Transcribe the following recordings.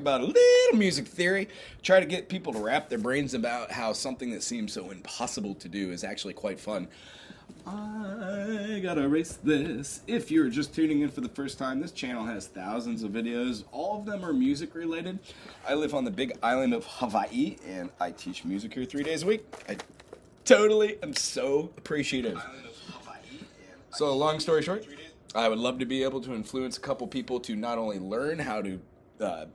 About a little music theory, try to get people to wrap their brains about how something that seems so impossible to do is actually quite fun. I gotta erase this. If you're just tuning in for the first time, this channel has thousands of videos. All of them are music related. I live on the big island of Hawaii and I teach music here 3 days a week. I totally am so appreciative. So long story short, I would love to be able to influence a couple people to not only learn how to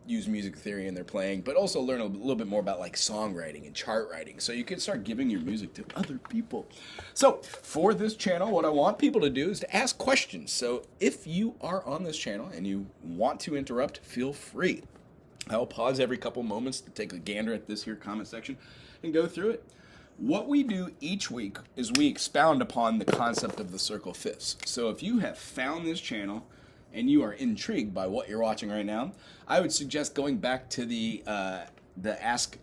use music theory in their playing, but also learn a little bit more about like songwriting and chart writing, so you can start giving your music to other people. So for this channel, what I want people to do is to ask questions. So if you are on this channel and you want to interrupt, feel free. I'll pause every couple moments to take a gander at this here comment section and go through it. What we do each week is we expound upon the concept of the circle fifths. So if you have found this channel and you are intrigued by what you're watching right now, I would suggest going back to the Ask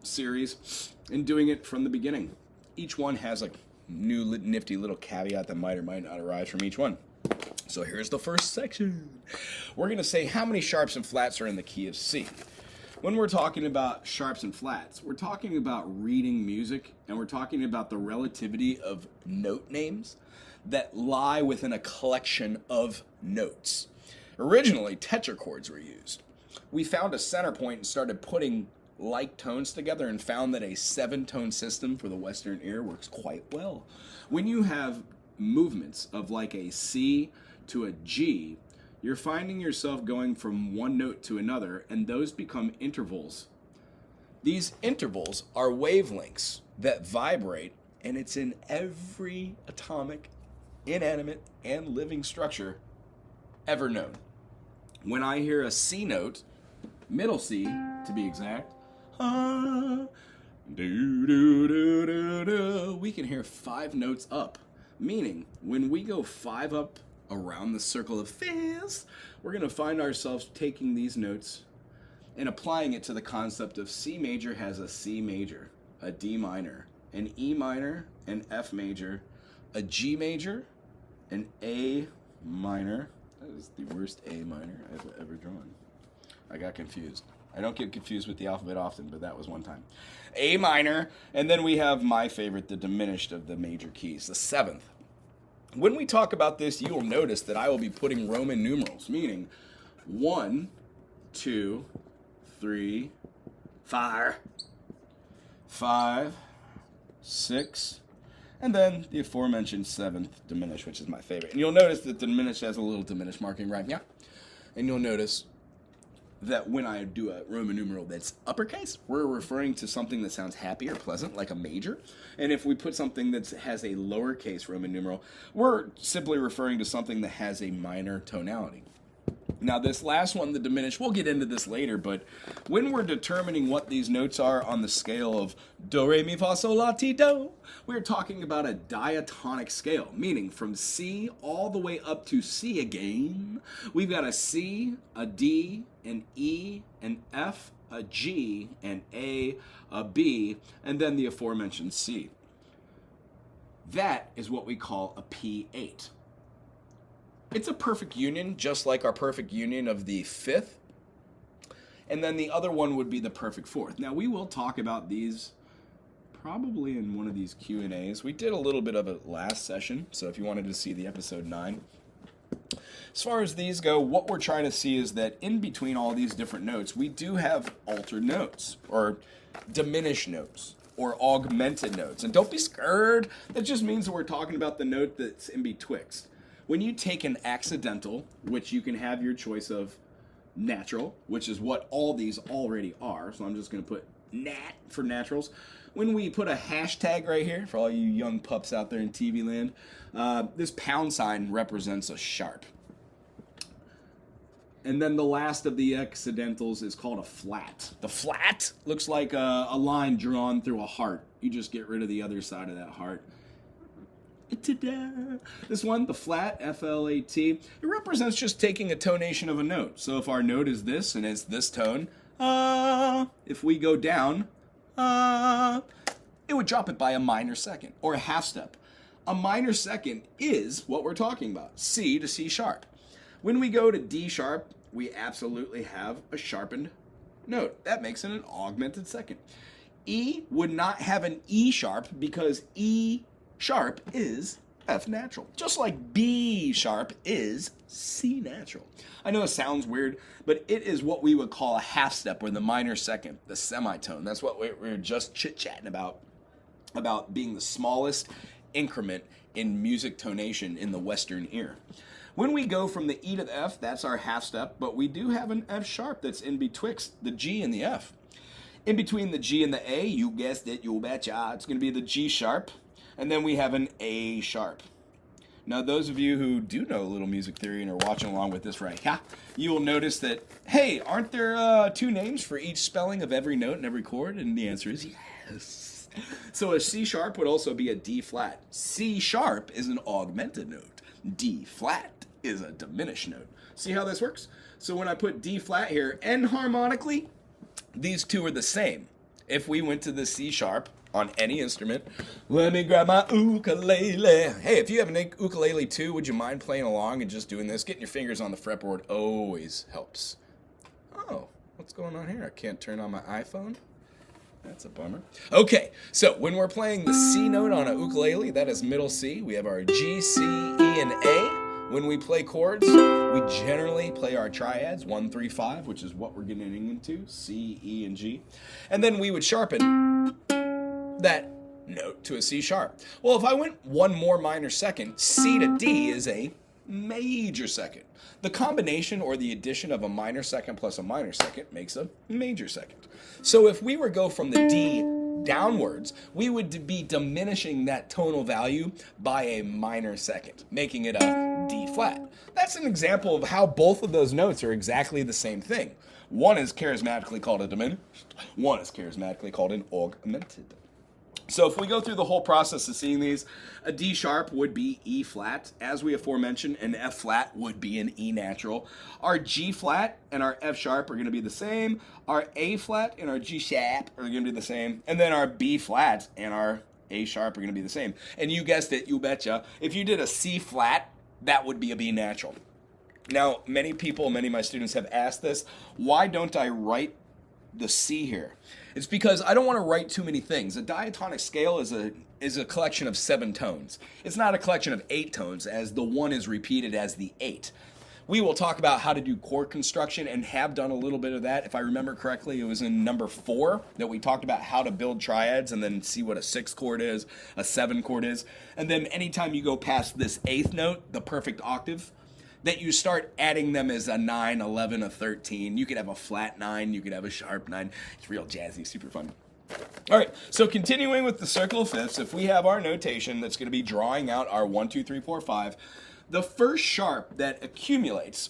series and doing it from the beginning. Each one has a new nifty little caveat that might or might not arise from each one. So here's the first section. We're going to say how many sharps and flats are in the key of C. When we're talking about sharps and flats, we're talking about reading music, and we're talking about the relativity of note names that lie within a collection of notes. Originally, tetrachords were used. We found a center point and started putting like tones together and found that a 7-tone system for the Western ear works quite well. When you have movements of like a C to a G, you're finding yourself going from one note to another, and those become intervals. These intervals are wavelengths that vibrate, and it's in every atomic, inanimate, and living structure ever known. When I hear a C note, middle C to be exact, we can hear 5 notes up, meaning when we go 5 up around the circle of fifths, we're going to find ourselves taking these notes and applying it to the concept of C major has a C major, a D minor, an E minor, an F major, a G major, an A minor. That is the worst A minor I've ever drawn. I got confused. I don't get confused with the alphabet often, but that was one time. A minor, and then we have my favorite, the diminished of the major keys, the 7th. When we talk about this, you will notice that I will be putting Roman numerals, meaning 1, 2, 3, 4, 5, 6, and then the aforementioned 7th diminished, which is my favorite. And you'll notice that the diminished has a little diminished marking right here. And you'll notice that when I do a Roman numeral that's uppercase, we're referring to something that sounds happy or pleasant, like a major. And if we put something that has a lowercase Roman numeral, we're simply referring to something that has a minor tonality. Now this last one, the diminished, we'll get into this later, but when we're determining what these notes are on the scale of do, re, mi, fa, sol, la, ti, do, we're talking about a diatonic scale, meaning from C all the way up to C again. We've got a C, a D, an E, an F, a G, an A, a B, and then the aforementioned C. That is what we call a P8. It's a perfect union, just like our perfect union of the 5th. And then the other one would be the perfect 4th. Now, we will talk about these probably in one of these Q&As. We did a little bit of it last session, so if you wanted to see the episode 9. As far as these go, what we're trying to see is that in between all these different notes, we do have altered notes, or diminished notes, or augmented notes. And don't be scared. That just means that we're talking about the note that's in betwixt. When you take an accidental, which you can have your choice of natural, which is what all these already are, so I'm just going to put nat for naturals. When we put a hashtag right here, for all you young pups out there in TV land, this pound sign represents a sharp. And then the last of the accidentals is called a flat. The flat looks like a line drawn through a heart. You just get rid of the other side of that heart. Ta-da! This one, the flat, F-L-A-T, it represents just taking a tonation of a note. So if our note is this and it's this tone, if we go down, it would drop it by a minor second, or a half step. A minor second is what we're talking about, C to C sharp. When we go to D sharp, we absolutely have a sharpened note. That makes it an augmented second. E would not have an E sharp because E sharp is F natural, just like B sharp is C natural. I know it sounds weird, but it is what we would call a half step, or the minor second, the semitone. That's what we were just chit-chatting about being the smallest increment in music tonation in the Western ear. When we go from the E to the F, that's our half step, but we do have an F sharp that's in betwixt the G and the F. In between the G and the A, you guessed it, you betcha, it's going to be the G sharp, and then we have an A sharp. Now, those of you who do know a little music theory and are watching along with this right here, you will notice that, hey, aren't there two names for each spelling of every note and every chord? And the answer is yes. So a C sharp would also be a D flat. C sharp is an augmented note. D flat is a diminished note. See how this works? So when I put D flat here, enharmonically, these two are the same. If we went to the C sharp on any instrument, let me grab my ukulele. Hey, if you have an ukulele too, would you mind playing along and just doing this? Getting your fingers on the fretboard always helps. Oh, what's going on here? I can't turn on my iPhone? That's a bummer. Okay, so when we're playing the C note on a ukulele, that is middle C. We have our G, C, E, and A. When we play chords, we generally play our triads, 1, 3, 5, which is what we're getting into, C, E, and G. And then we would sharpen that note to a C sharp. Well, if I went one more minor second, C to D is a major second. The combination or the addition of a minor second plus a minor second makes a major second. So if we were go from the D downwards, we would be diminishing that tonal value by a minor second, making it a D flat. That's an example of how both of those notes are exactly the same thing. One is charismatically called a diminished, one is charismatically called an augmented. So if we go through the whole process of seeing these, a D sharp would be E flat. As we aforementioned, an F flat would be an E natural. Our G flat and our F sharp are going to be the same. Our A flat and our G sharp are going to be the same. And then our B flat and our A sharp are going to be the same. And you guessed it, you betcha. If you did a C flat, that would be a B natural. Now, many of my students have asked this, why don't I write the C here? It's because I don't want to write too many things. A diatonic scale is a collection of 7 tones. It's not a collection of 8 tones, as the 1 is repeated as the 8. We will talk about how to do chord construction and have done a little bit of that. If I remember correctly, it was in number 4 that we talked about how to build triads and then see what a 6 chord is, a 7 chord is. And then anytime you go past this 8th note, the perfect octave, that you start adding them as a 9, 11, a 13. You could have a flat 9, you could have a sharp 9. It's real jazzy, super fun. All right, so continuing with the circle of fifths, if we have our notation that's going to be drawing out our 1, 2, 3, 4, 5, the first sharp that accumulates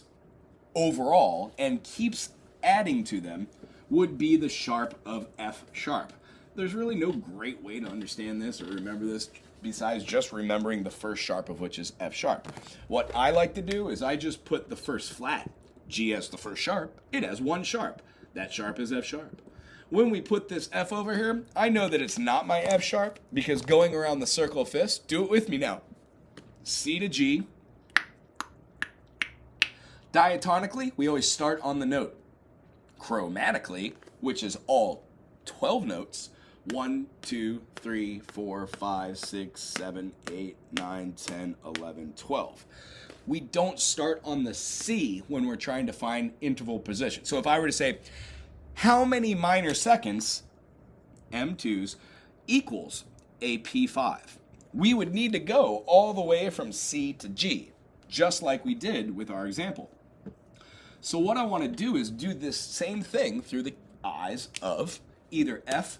overall and keeps adding to them would be the sharp of F sharp. There's really no great way to understand this or remember this besides just remembering the first sharp of which is F sharp. What I like to do is I just put the first flat. G as the first sharp, it has 1 sharp. That sharp is F sharp. When we put this F over here, I know that it's not my F sharp because going around the circle of fifths, do it with me now. C to G. Diatonically, we always start on the note. Chromatically, which is all 12 notes, 1, 2, 3, 4, 5, 6, 7, 8, 9, 10, 11, 12. We don't start on the C when we're trying to find interval position. So if I were to say, how many minor seconds, M2s, equals a P5? We would need to go all the way from C to G, just like we did with our example. So what I want to do is do this same thing through the eyes of either F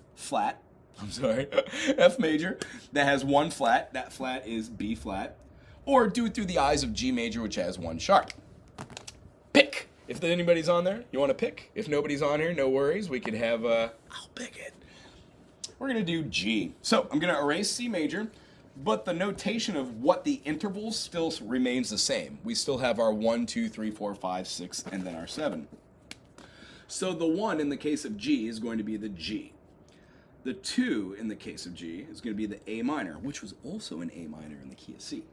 major, that has 1 flat, that flat is B flat, or do it through the eyes of G major, which has 1 sharp. Pick. If anybody's on there, you want to pick? If nobody's on here, no worries. We could have, I'll pick it. We're going to do G. So I'm going to erase C major, but the notation of what the intervals still remains the same. We still have our 1, 2, 3, 4, 5, 6, and then our 7. So the 1 in the case of G is going to be the G. The 2 in the case of G is going to be the A minor, which was also an A minor in the key of C.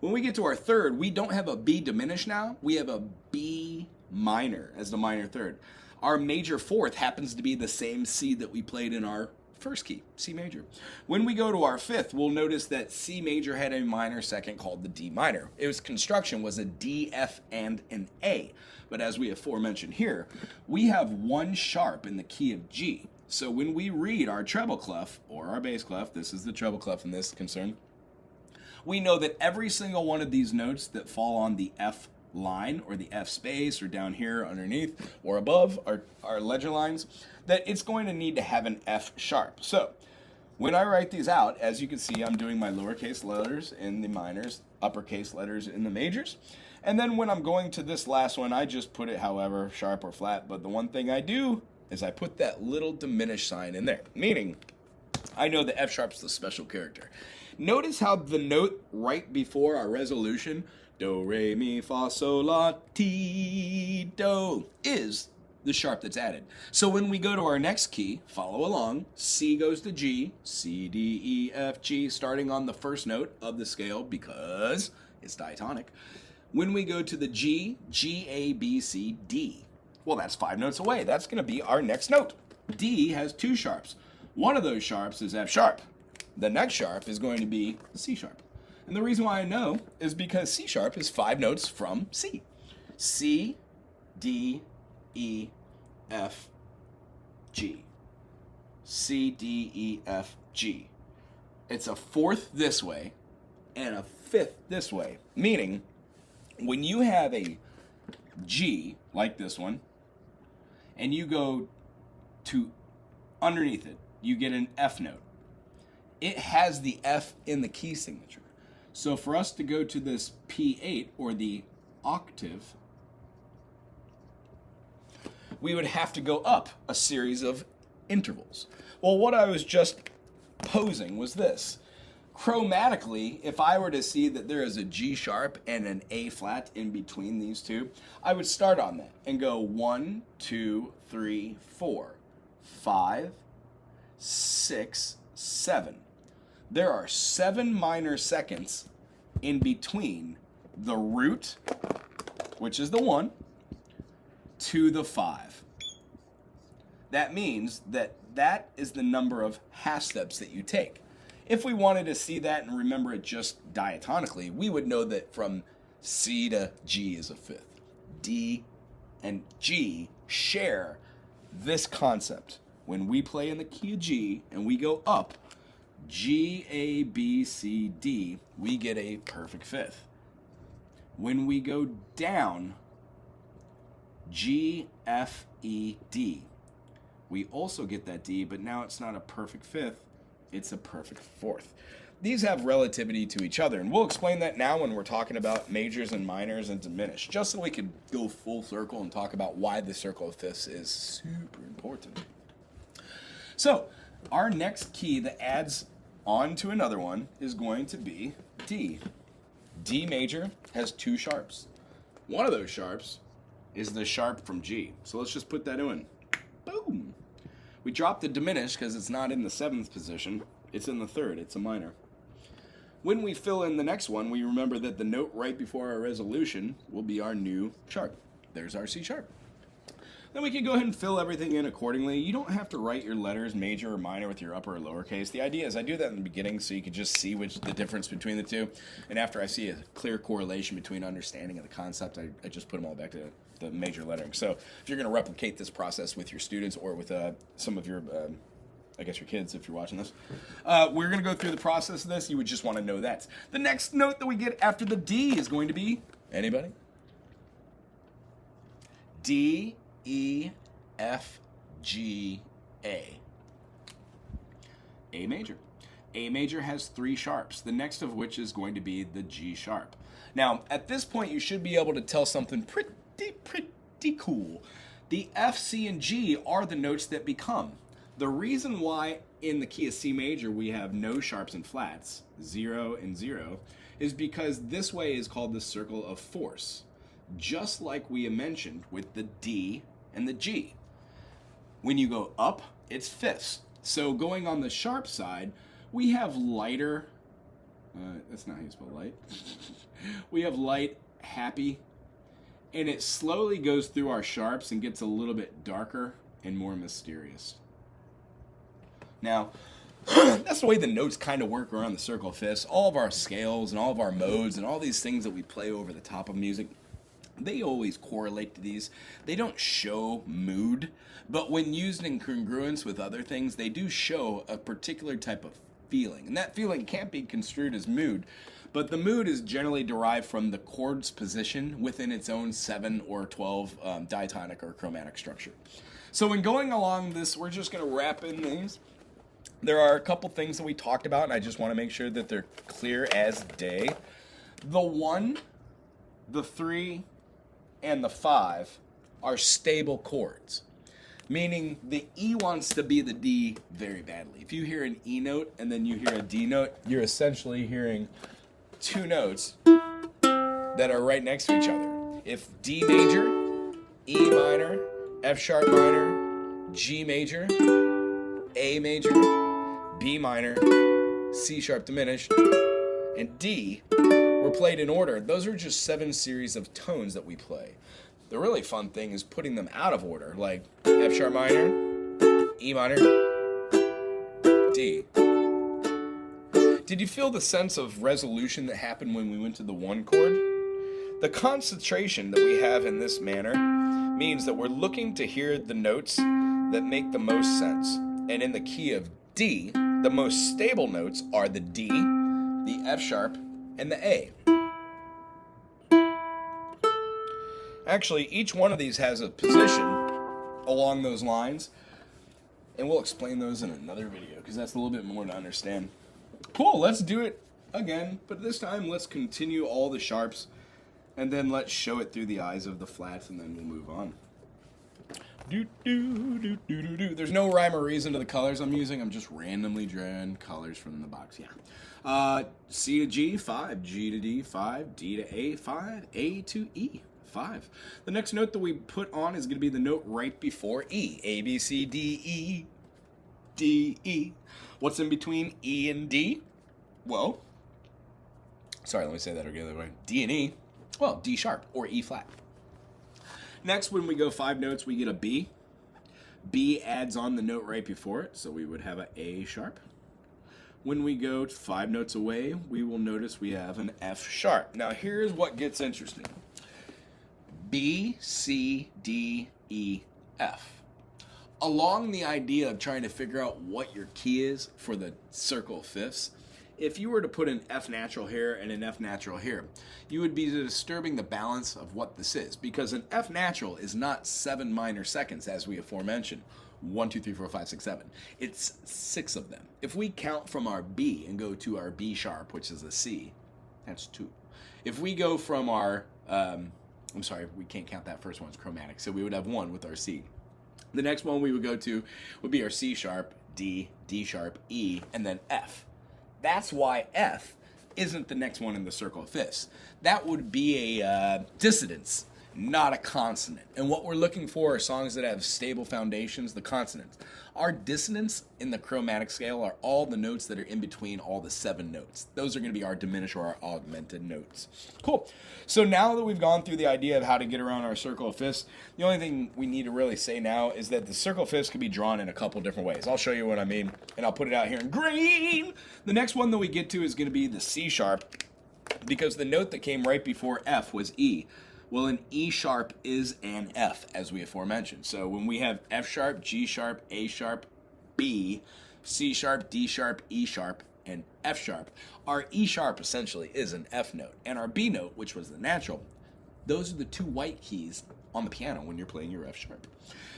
When we get to our third, we don't have a B diminished now. We have a B minor as the minor third. Our major fourth happens to be the same C that we played in our first key, C major. When we go to our fifth, we'll notice that C major had a minor second called the D minor. Its construction was a D, F, and an A. But as we aforementioned here, we have one sharp in the key of G. So when we read our treble clef or our bass clef, this is the treble clef in this concern, we know that every single one of these notes that fall on the F line or the F space or down here underneath or above our ledger lines, that it's going to need to have an F sharp. So when I write these out, as you can see, I'm doing my lowercase letters in the minors, uppercase letters in the majors. And then when I'm going to this last one, I just put it however, sharp or flat. But the one thing I do is I put that little diminished sign in there, meaning I know the F sharp's the special character. Notice how the note right before our resolution, do, re, mi, fa, sol, la, ti, do, is the sharp that's added. So when we go to our next key, follow along, C goes to G, C, D, E, F, G, starting on the first note of the scale because it's diatonic. When we go to the G, G, A, B, C, D. Well, that's 5 notes away. That's going to be our next note. D has 2 sharps. One of those sharps is F sharp. The next sharp is going to be C sharp. And the reason why I know is because C sharp is 5 notes from C. C, D, E, F, G. C, D, E, F, G. It's a fourth this way and a fifth this way, meaning when you have a G like this one and you go to underneath it, you get an F note. It has the F in the key signature. So for us to go to this P8 or the octave, we would have to go up a series of intervals. Well, what I was just posing was this. Chromatically, if I were to see that there is a G sharp and an A flat in between these two, I would start on that and go 1, 2, 3, 4, 5, 6, 7. There are 7 minor seconds in between the root, which is the 1, to the 5. That means that that is the number of half steps that you take. If we wanted to see that and remember it just diatonically, we would know that from C to G is a fifth. D and G share this concept. When we play in the key of G and we go up, G, A, B, C, D, we get a perfect fifth. When we go down, G, F, E, D, we also get that D, but now it's not a perfect fifth, it's a perfect fourth. These have relativity to each other, and we'll explain that now when we're talking about majors and minors and diminished, just so we can go full circle and talk about why the circle of fifths is super important. So, our next key that adds on to another one is going to be D. D major has 2 sharps. One of those sharps is the sharp from G. So let's just put that in. Boom. We drop the diminished because it's not in the 7th position. It's in the 3rd. It's a minor. When we fill in the next one, we remember that the note right before our resolution will be our new sharp. There's our C sharp. Then we can go ahead and fill everything in accordingly. You don't have to write your letters major or minor with your upper or lowercase. The idea is I do that in the beginning so you can just see the difference between the two. And after I see a clear correlation between understanding and the concept, I just put them all back to the major lettering. So if you're going to replicate this process with your students or with some of your, I guess your kids if you're watching this, we're going to go through the process of this. You would just want to know that. The next note that we get after the D is going to be, anybody? D, E, F, G, A. A major. A major has 3 sharps, the next of which is going to be the G sharp. Now, at this point, you should be able to tell something pretty cool. The F, C, and G are the notes that become. The reason why in the key of C major we have no sharps and flats, 0 and 0, is because this way is called the circle of force. Just like we mentioned with the D and the G. When you go up, it's fifths. So going on the sharp side, we have lighter, that's not how you spell light. We have light, happy, And it slowly goes through our sharps and gets a little bit darker and more mysterious. Now, that's the way the notes kind of work around the circle of fifths. All of our scales and all of our modes and all these things that we play over the top of music, they always correlate to these. They don't show mood, but when used in congruence with other things, they do show a particular type of feeling. And that feeling can't be construed as mood, but the mood is generally derived from the chord's position within its own 7 or 12 diatonic or chromatic structure. So when going along this, we're just going to wrap in these. There are a couple things that we talked about, and I just want to make sure that they're clear as day. The 1, the 3, and the 5 are stable chords, meaning the E wants to be the D very badly. If you hear an E note and then you hear a D note, you're essentially hearing two notes that are right next to each other. If D major, E minor, F sharp minor, G major, A major, B minor, C sharp diminished, and D were played in order, those are just 7 series of tones that we play. The really fun thing is putting them out of order, like F sharp minor, E minor, D. Did you feel the sense of resolution that happened when we went to the 1 chord? The concentration that we have in this manner means that we're looking to hear the notes that make the most sense. And in the key of D, the most stable notes are the D, the F sharp, and the A. Actually, each one of these has a position along those lines, and we'll explain those in another video because that's a little bit more to understand. Cool, let's do it again, but this time let's continue all the sharps, and then let's show it through the eyes of the flats, and then we'll move on. There's no rhyme or reason to the colors I'm using. I'm just randomly drawing colors from the box. Yeah. C to G, 5. G to D, 5. D to A, 5. A to E, 5. The next note that we put on is going to be the note right before E. A, B, C, D, E. D, E. What's in between E and D? Well, sorry, let me say that again the other way. D and E. Well, D sharp or E flat. Next, when we go 5 notes, we get a B. B adds on the note right before it, so we would have an A sharp. When we go 5 notes away, we will notice we have an F sharp. Now, here's what gets interesting. B, C, D, E, F. Along the idea of trying to figure out what your key is for the circle of fifths, if you were to put an F natural here and an F natural here, you would be disturbing the balance of what this is, because an F natural is not 7 minor seconds, as we aforementioned. 1, 2, 3, 4, 5, 6, 7. It's 6 of them. If we count from our B and go to our B sharp, which is a C, that's 2. If we go from our, I'm sorry, we can't count that first one, it's chromatic, so we would have 1 with our C. The next one we would go to would be our C sharp, D, D sharp, E, and then F. That's why F isn't the next one in the circle of fifths. That would be a dissonance, not a consonant. And what we're looking for are songs that have stable foundations, the consonants. Our dissonants in the chromatic scale are all the notes that are in between all the 7 notes. Those are going to be our diminished or our augmented notes. Cool. So now that we've gone through the idea of how to get around our circle of fifths, the only thing we need to really say now is that the circle of fifths can be drawn in a couple different ways. I'll show you what I mean, and I'll put it out here in green. The next one that we get to is going to be the C sharp, because the note that came right before F was E. Well, an E sharp is an F, as we aforementioned. So when we have F sharp, G sharp, A sharp, B, C sharp, D sharp, E sharp, and F sharp, our E sharp essentially is an F note. And our B note, which was the natural, those are the 2 white keys on the piano when you're playing your F sharp.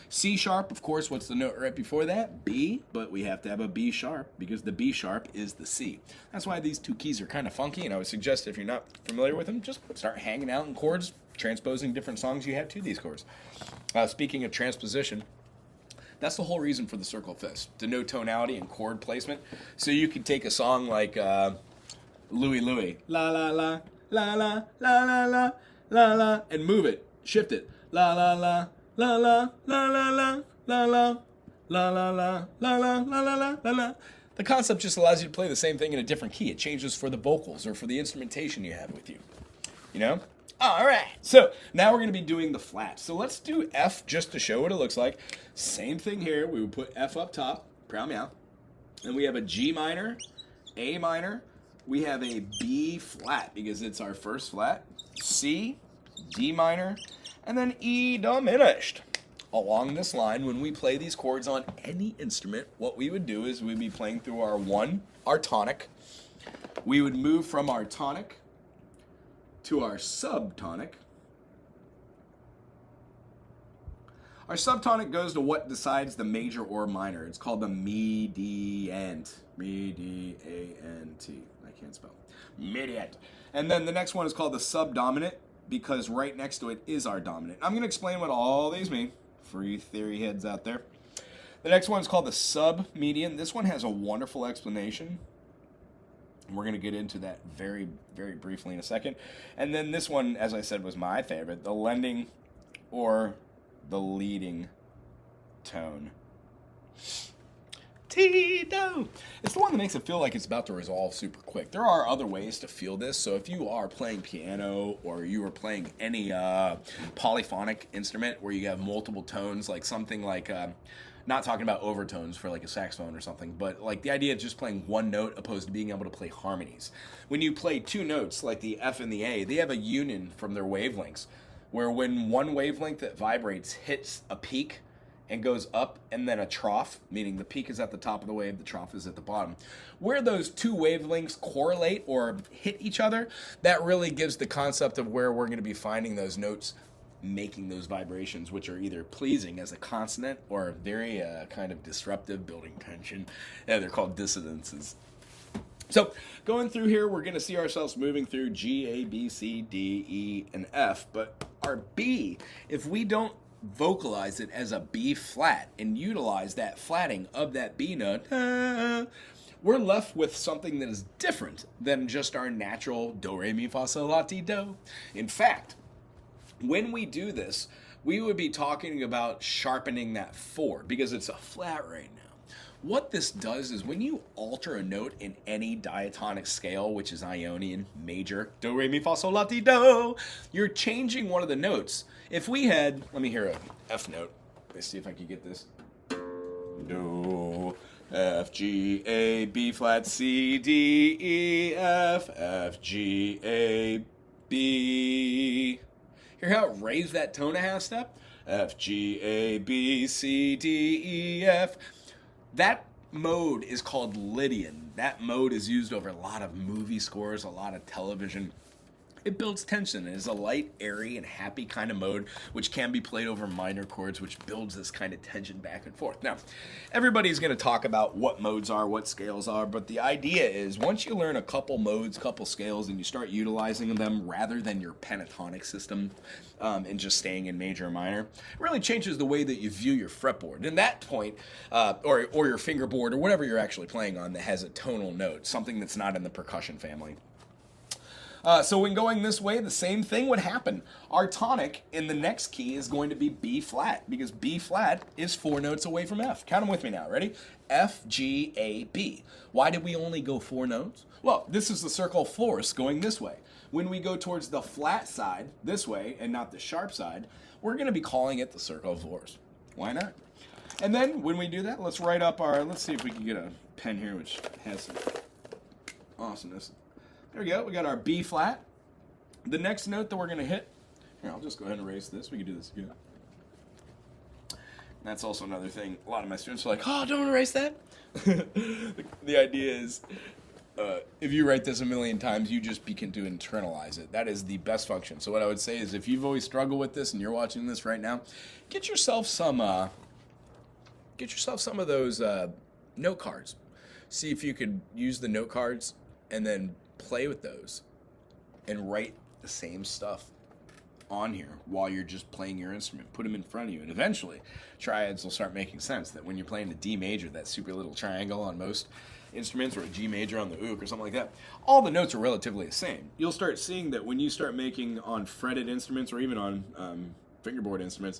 C sharp, of course, what's the note right before that? B, but we have to have a B sharp because the B sharp is the C. That's why these 2 keys are kind of funky, and I would suggest if you're not familiar with them, just start hanging out in chords, transposing different songs you have to these chords. Speaking of transposition, that's the whole reason for the circle of fifths, to know tonality and chord placement. So you could take a song like Louie Louie, la la la, la la la la la la la, and move it, shift it, la la la, la la la la la la la la la la la la la la la la. The concept just allows you to play the same thing in a different key. It changes for the vocals or for the instrumentation you have with you. You know? All right. So now we're going to be doing the flat. So let's do F just to show what it looks like. Same thing here. We would put F up top. Proud meow. And we have a G minor, A minor. We have a B flat because it's our first flat. C, D minor, and then E diminished. Along this line, when we play these chords on any instrument, what we would do is we'd be playing through our tonic. We would move from our tonic to our subtonic. Our subtonic goes to what decides the major or minor. It's called the mediant. Mediant. I can't spell. Mediant. And then the next one is called the subdominant because right next to it is our dominant. I'm going to explain what all these mean for you theory heads out there. The next one is called the submedian. This one has a wonderful explanation. We're going to get into that very, very briefly in a second. And then this one, as I said, was my favorite, the lending or the leading tone. T-do. It's the one that makes it feel like it's about to resolve super quick. There are other ways to feel this. So if you are playing piano or you are playing any polyphonic instrument where you have multiple tones, like something like... not talking about overtones for like a saxophone or something, but like the idea of just playing one note opposed to being able to play harmonies. When you play two notes, like the F and the A, they have a union from their wavelengths, where when one wavelength that vibrates hits a peak and goes up and then a trough, meaning the peak is at the top of the wave, the trough is at the bottom. Where those two wavelengths correlate or hit each other, that really gives the concept of where we're going to be finding those notes making those vibrations, which are either pleasing as a consonant or very kind of disruptive, building tension. Yeah, they're called dissonances. So going through here, we're going to see ourselves moving through G, A, B, C, D, E, and F. But our B, if we don't vocalize it as a B flat and utilize that flatting of that B note, we're left with something that is different than just our natural do, re, mi, fa, sol, la, ti, do. In fact, when we do this, we would be talking about sharpening that 4 because it's a flat right now. What this does is when you alter a note in any diatonic scale, which is Ionian, major, do, re, mi, fa, sol, la, ti, do, you're changing one of the notes. If we had, let me hear a F note. Let's see if I can get this. Do, F, G, A, B flat, C, D, E, F, F, G, A, B. Hear how it raised that tone a half step? F, G, A, B, C, D, E, F. That mode is called Lydian. That mode is used over a lot of movie scores, a lot of television. It builds tension and is a light, airy, and happy kind of mode, which can be played over minor chords, which builds this kind of tension back and forth. Now, everybody's going to talk about what modes are, what scales are, but the idea is once you learn a couple modes, couple scales, and you start utilizing them rather than your pentatonic system and just staying in major or minor, it really changes the way that you view your fretboard. And that point, or your fingerboard, or whatever you're actually playing on that has a tonal note, something that's not in the percussion family. So when going this way, the same thing would happen. Our tonic in the next key is going to be B flat, because B flat is 4 notes away from F. Count them with me now. Ready? F, G, A, B. Why did we only go 4 notes? Well, this is the circle force going this way. When we go towards the flat side, this way, and not the sharp side, we're going to be calling it the circle force. Why not? And then when we do that, let's write up our, let's see if we can get a pen here which has some awesomeness. There we go. We got our B flat. The next note that we're going to hit, here, I'll just go ahead and erase this. We can do this again. That's also another thing. A lot of my students are like, oh, don't erase that. The idea is, if you write this a million times, you just begin to internalize it. That is the best function. So what I would say is if you've always struggled with this and you're watching this right now, get yourself some of those note cards. See if you could use the note cards and then play with those and write the same stuff on here while you're just playing your instrument. Put them in front of you, and eventually triads will start making sense. That when you're playing the D major, that super little triangle on most instruments, or a G major on the ook or something like that, all the notes are relatively the same. You'll start seeing that when you start making on fretted instruments or even on fingerboard instruments,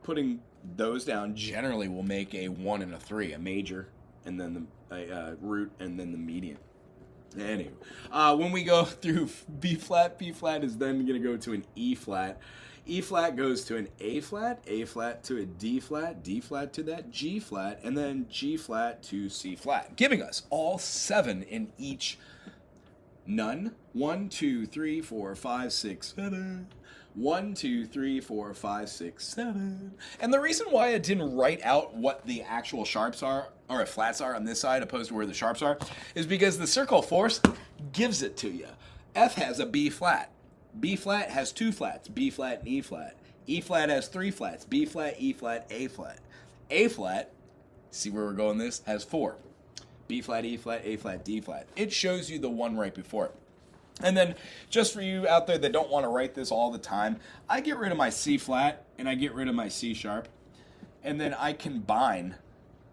putting those down generally will make a 1 and a 3, a major, and then the root, and then the median. Anyway, when we go through B flat is then going to go to an E flat. E flat goes to an A flat to a D flat to that G flat, and then G flat to C flat, giving us all 7 in each none. 1, 2, 3, 4, 5, 6, 7. 1, 2, 3, 4, 5, 6, 7. And the reason why I didn't write out what the actual sharps are, or flats are on this side opposed to where the sharps are, is because the circle force gives it to you. F has a B flat. B flat has 2 flats, B flat and E flat. E flat has 3 flats, B flat, E flat, A flat. A flat, see where we're going this, has 4. B flat, E flat, A flat, D flat. It shows you the one right before it. And then, just for you out there that don't want to write this all the time, I get rid of my C flat and I get rid of my C sharp. And then I combine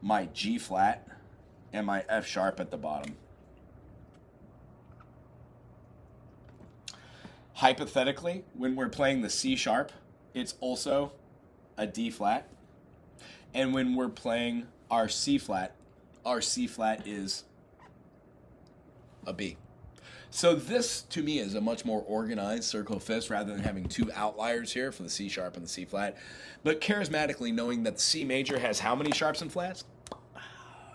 my G flat and my F sharp at the bottom. Hypothetically, when we're playing the C sharp, it's also a D flat. And when we're playing our C flat is a B. So this, to me, is a much more organized circle of fifths rather than having 2 outliers here for the C sharp and the C flat. But charismatically, knowing that the C major has how many sharps and flats?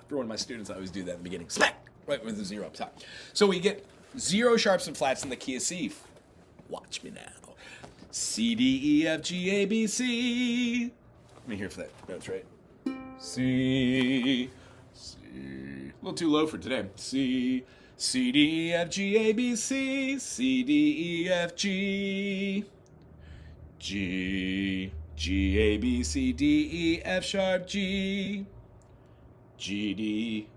For one of my students, I always do that in the beginning. Smack! Right with the 0 up top. So we get 0 sharps and flats in the key of C. Watch me now. C, D, E, F, G, A, B, C. Let me hear for that. Notes right. C. A little too low for today. C, D, E, F, G, A, B, C, C, D, E, F, G, G, G, A, B, C, D, E, F sharp, G, G, D,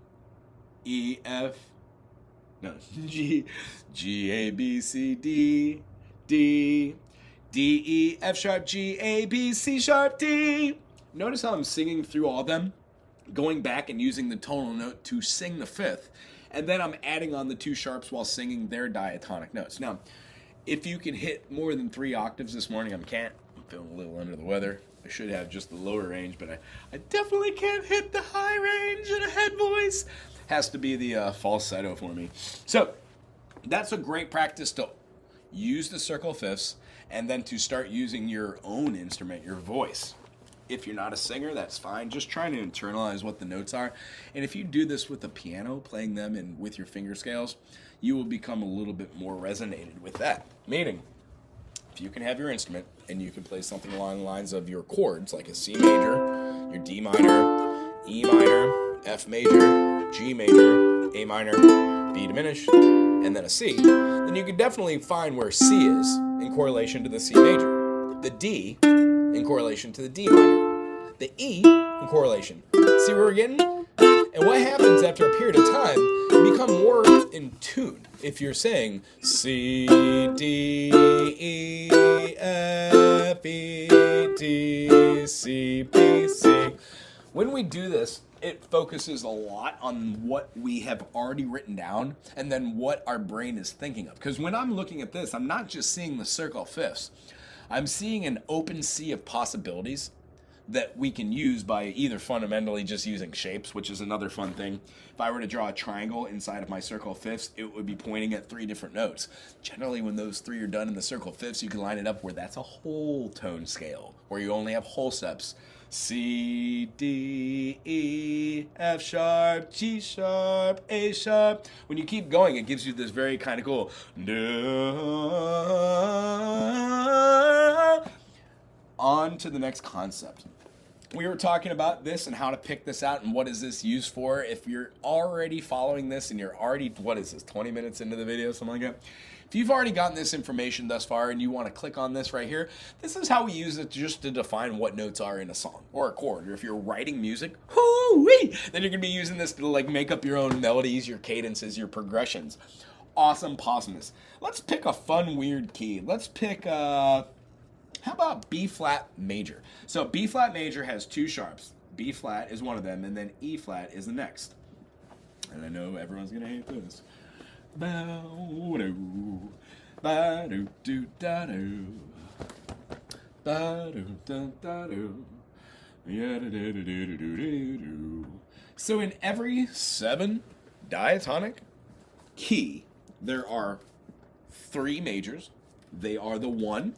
E, F, no, G, G, A, B, C, D, D, D, E, F sharp, G, A, B, C sharp, D. Notice how I'm singing through all of them, going back and using the tonal note to sing the fifth, and then I'm adding on the 2 sharps while singing their diatonic notes. Now, if you can hit more than 3 octaves this morning, I can't. I'm feeling a little under the weather. I should have just the lower range, but I definitely can't hit the high range in a head voice. Has to be the falsetto for me. So that's a great practice to use the circle fifths and then to start using your own instrument, your voice. If you're not a singer, that's fine. Just trying to internalize what the notes are. And if you do this with the piano, playing them and with your finger scales, you will become a little bit more resonated with that. Meaning, if you can have your instrument and you can play something along the lines of your chords, like a C major, your D minor, E minor, F major, G major, A minor, B diminished, and then a C, then you can definitely find where C is in correlation to the C major, the D in correlation to the D minor, the E in correlation. See where we're getting? And what happens after a period of time, you become more in tune. If you're saying C, D, E, F, E, D, C, B, C. When we do this, it focuses a lot on what we have already written down and then what our brain is thinking of. Because when I'm looking at this, I'm not just seeing the circle of fifths. I'm seeing an open sea of possibilities that we can use by either fundamentally just using shapes, which is another fun thing. If I were to draw a triangle inside of my circle of fifths, it would be pointing at 3 different notes. Generally, when those 3 are done in the circle of fifths, you can line it up where that's a whole tone scale, where you only have whole steps. C, D, E, F sharp, G sharp, A sharp. When you keep going, it gives you this very kind of cool. On to the next concept. We were talking about this and how to pick this out and what is this used for. If you're already following this and you're already, 20 minutes into the video, something like that. If you've already gotten this information thus far and you want to click on this right here, this is how we use it just to define what notes are in a song or a chord. Or if you're writing music, then you're going to be using this to like make up your own melodies, your cadences, your progressions. Awesome possumness. Let's pick a fun, weird key. Let's pick, how about B flat major? So B flat major has 2 sharps. B flat is one of them, and then E flat is the next. And I know everyone's going to hate this. Ba-do, ba-do-do-da-do. Ba-do-da-da-do. Ya-da-da-da-da-da-da-da-do. So in every 7 diatonic key, there are 3 majors. They are the 1.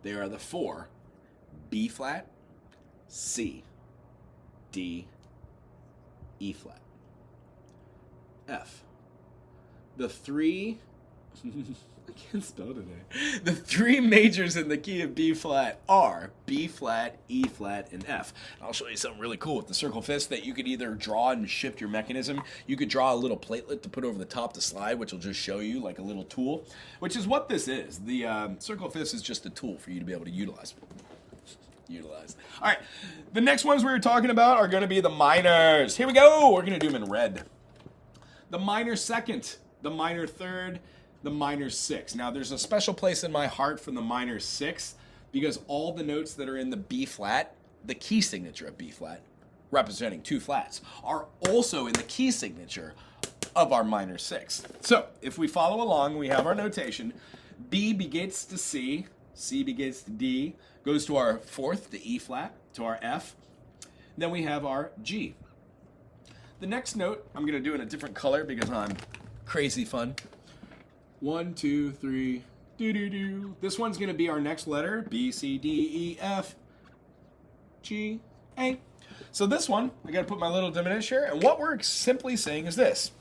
They are the 4. B flat, C, D, E flat, F. The 3 I can't spell today. The 3 majors in the key of B flat are B flat, E flat, and F. I'll show you something really cool with the circle fifths that you could either draw and shift your mechanism. You could draw a little platelet to put over the top to slide, which will just show you like a little tool, which is what this is. The circle fifths is just a tool for you to be able to utilize. All right, the next ones we were talking about are going to be the minors. Here we go. We're going to do them in red. The minor second, the minor third, the minor sixth. Now, there's a special place in my heart for the minor sixth because all the notes that are in the B flat, the key signature of B flat, representing 2 flats, are also in the key signature of our minor sixth. So, if we follow along, we have our notation. B begates to C, C begates to D, goes to our 4th, the E flat, to our F. Then we have our G. The next note I'm going to do in a different color because I'm crazy fun. 1, 2, 3, do. This one's going to be our next letter, B, C, D, E, F, G, A. So this one, I got to put my little diminish here, and what we're simply saying is this.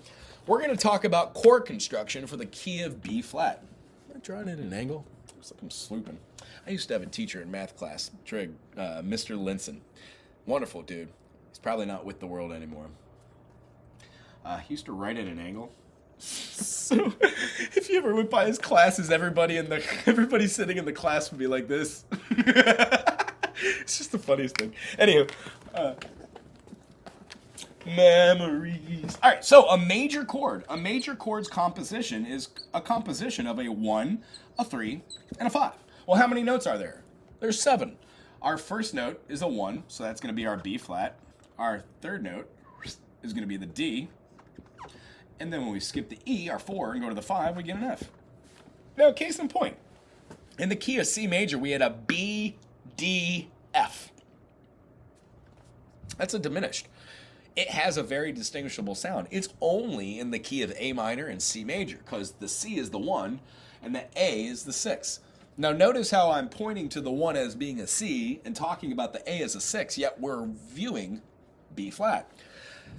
We're going to talk about chord construction for the key of B flat. Am I drawing at an angle? Looks like I'm slooping. I used to have a teacher in math class, Trig, Mr. Linson. Wonderful dude. He's probably not with the world anymore. He used to write at an angle. So, if you ever went by his classes, everybody sitting in the class would be like this. It's just the funniest thing. Anywho, memories. All right, so a major chord. A major chord's composition is a composition of a 1, a 3, and a 5. Well, how many notes are there? There's 7. Our first note is a 1, so that's going to be our B flat. Our third note is going to be the D. And then when we skip the E, our 4, and go to the 5, we get an F. Now, case in point. In the key of C major, we had a B, D, F. That's a diminished. It has a very distinguishable sound. It's only in the key of A minor and C major, because the C is the 1, and the A is the 6. Now, notice how I'm pointing to the 1 as being a C, and talking about the A as a 6, yet we're viewing B flat.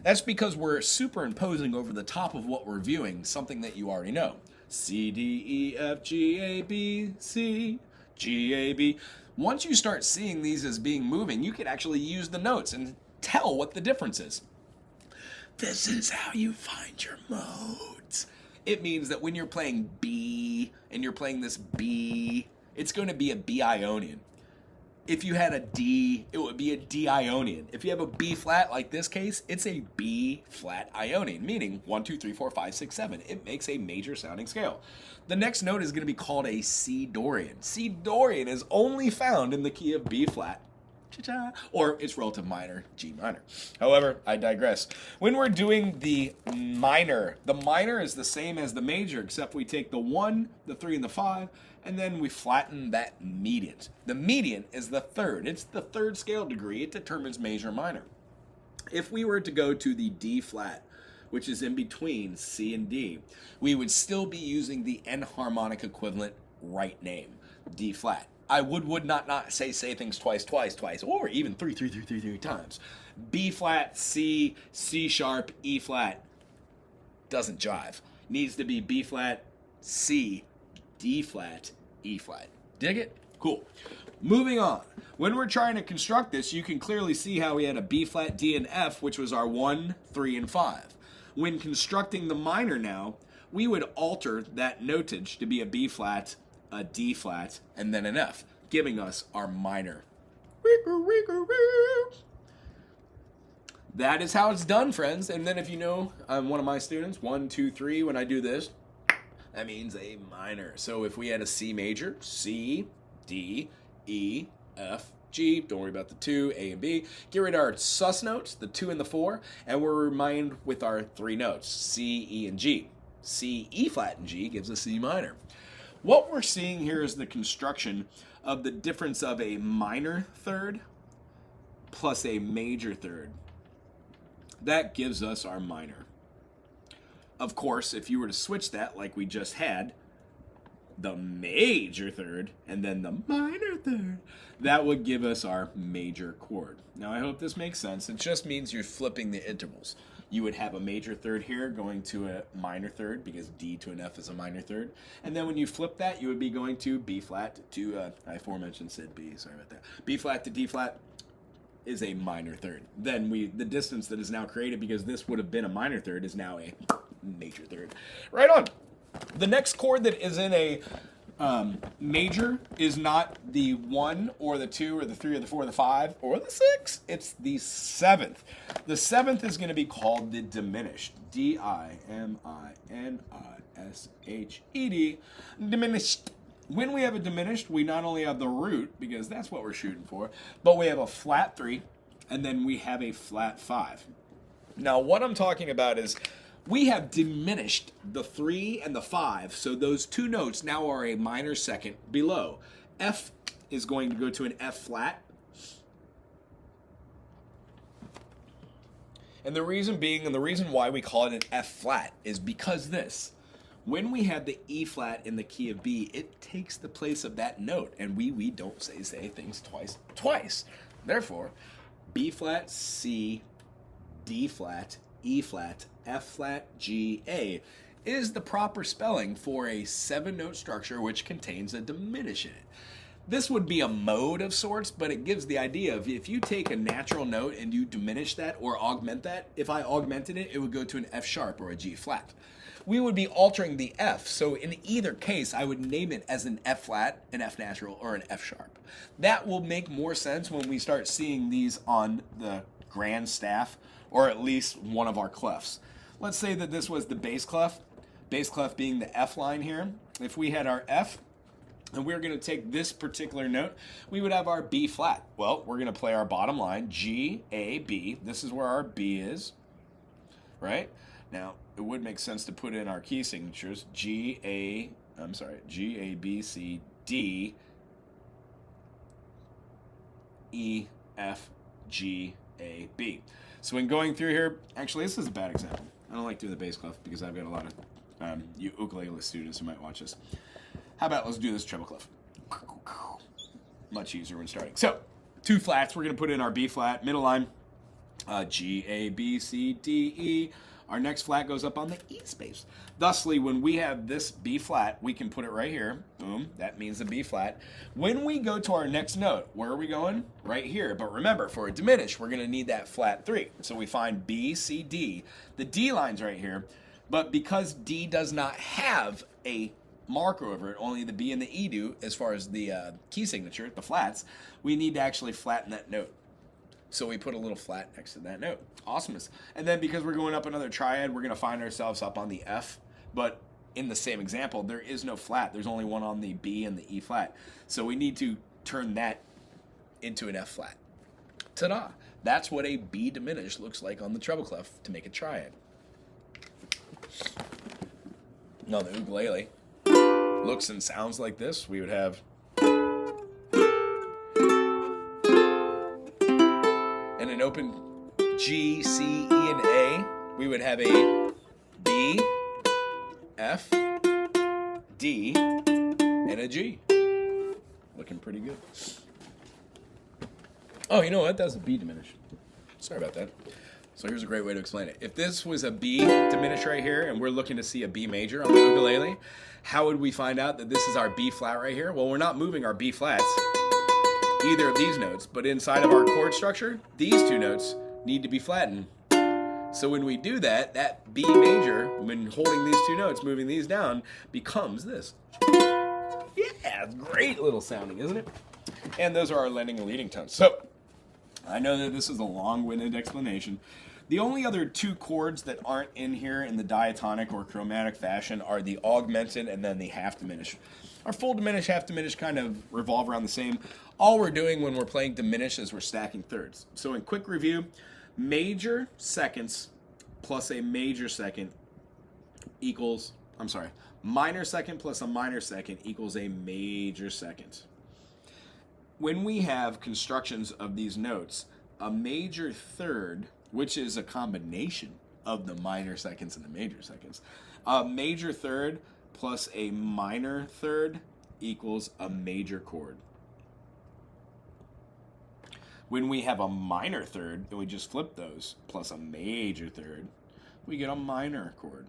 That's because we're superimposing over the top of what we're viewing something that you already know. C, D, E, F, G, A, B, C, G, A, B. Once you start seeing these as being moving, you can actually use the notes and tell what the difference is. This is how you find your modes. It means that when you're playing B and you're playing this B, it's going to be a B Ionian. If you had a D, it would be a D Ionian. If you have a B flat like this case, it's a B flat Ionian, meaning 1, 2, 3, 4, 5, 6, 7. It makes a major sounding scale. The next note is going to be called a C Dorian. C Dorian is only found in the key of B flat, or its relative minor, G minor. However, I digress. When we're doing the minor is the same as the major, except we take the 1, the 3, and the 5, and then we flatten that median. The median is the 3rd. It's the 3rd scale degree. It determines major minor. If we were to go to the D flat, which is in between C and D, we would still be using the enharmonic equivalent right name, D flat. I would not say things twice, or even three times. B flat, C, C sharp, E flat. Doesn't jive. Needs to be B flat, C, D flat, E flat. Dig it? Cool. Moving on. When we're trying to construct this, you can clearly see how we had a B flat, D, and F, which was our 1, 3, and 5. When constructing the minor now, we would alter that notage to be a B flat, a D flat, and then an F, giving us our minor. That is how it's done, friends. And then if you know I'm one of my students, 1, 2, 3, when I do this, that means a minor. So if we had a C major, C, D, E, F, G, don't worry about the 2, A and B. Get rid of our sus notes, the 2 and the 4, and we're remained with our 3 notes, C, E, and G. C, E flat, and G gives us C minor. What we're seeing here is the construction of the difference of a minor third plus a major third. That gives us our minor. Of course, if you were to switch that like we just had, the major third and then the minor third, that would give us our major chord. Now, I hope this makes sense. It just means you're flipping the intervals. You would have a major third here going to a minor third because D to an F is a minor third. And then when you flip that, you would be going to B flat to, I aforementioned said B, sorry about that. B flat to D flat is a minor third. Then the distance that is now created, because this would have been a minor third, is now a major third. Right on. The next chord that is in a major is not the 1 or the 2 or the 3 or the 4 or the 5 or the 6. It's the 7th. The 7th is going to be called the diminished. D-I-M-I-N-I-S-H-E-D. Diminished. When we have a diminished, we not only have the root, because that's what we're shooting for, but we have a flat 3, and then we have a flat 5. Now, what I'm talking about is we have diminished the 3 and the 5, so those two notes now are a minor second below. F is going to go to an F flat. And the reason being, and the reason why we call it an F flat, is because this. When we have the E flat in the key of B, it takes the place of that note, and we don't say things twice. Therefore, B flat, C, D flat, E flat, F flat, G, A is the proper spelling for a 7-note structure which contains a diminish in it. This would be a mode of sorts, but it gives the idea of if you take a natural note and you diminish that or augment that, if I augmented it, it would go to an F sharp or a G flat. We would be altering the F, so in either case, I would name it as an F flat, an F natural, or an F sharp. That will make more sense when we start seeing these on the grand staff, or at least one of our clefs. Let's say that this was the bass clef being the F line here. If we had our F, and we're going to take this particular note, we would have our B flat. Well, we're going to play our bottom line, G, A, B. This is where our B is, right? Now, it would make sense to put in our key signatures, G, A, B, C, D, E, F, G, A, B. So when going through here, actually, this is a bad example. I don't like doing the bass clef because I've got a lot of you ukulele students who might watch this. How about let's do this treble clef? Much easier when starting. So, 2 flats. We're going to put in our B flat, middle line, G, A, B, C, D, E. Our next flat goes up on the E space. Thusly, when we have this B flat, we can put it right here. Boom, that means the B flat. When we go to our next note, where are we going? Right here. But remember, for a diminished, we're going to need that flat 3. So we find B, C, D. The D line's right here. But because D does not have a marker over it, only the B and the E do, as far as the key signature, the flats, we need to actually flatten that note. So we put a little flat next to that note. Awesomeness. And then because we're going up another triad, we're going to find ourselves up on the F. But in the same example, there is no flat. There's only one on the B and the E flat. So we need to turn that into an F flat. Ta-da! That's what a B diminished looks like on the treble clef to make a triad. Now the ukulele looks and sounds like this. We would have... and an open G, C, E, and A, we would have a B, F, D, and a G. Looking pretty good. Oh, you know what? That's a B diminished. Sorry about that. So here's a great way to explain it. If this was a B diminished right here, and we're looking to see a B major on the ukulele, how would we find out that this is our B flat right here? Well, we're not moving our B flats, either of these notes, but inside of our chord structure, these two notes need to be flattened. So when we do that, that B major, when holding these two notes, moving these down, becomes this. Yeah, it's great little sounding, isn't it? And those are our landing and leading tones. So I know that this is a long-winded explanation. The only other 2 chords that aren't in here in the diatonic or chromatic fashion are the augmented and then the half diminished. Our full diminished, half diminished kind of revolve around the same. All we're doing when we're playing diminished is we're stacking thirds. So in quick review, major seconds plus a major second equals, minor second plus a minor second equals a major second. When we have constructions of these notes, a major third which is a combination of the minor seconds and the major seconds. A major third plus a minor third equals a major chord. When we have a minor third, and we just flip those, plus a major third, we get a minor chord.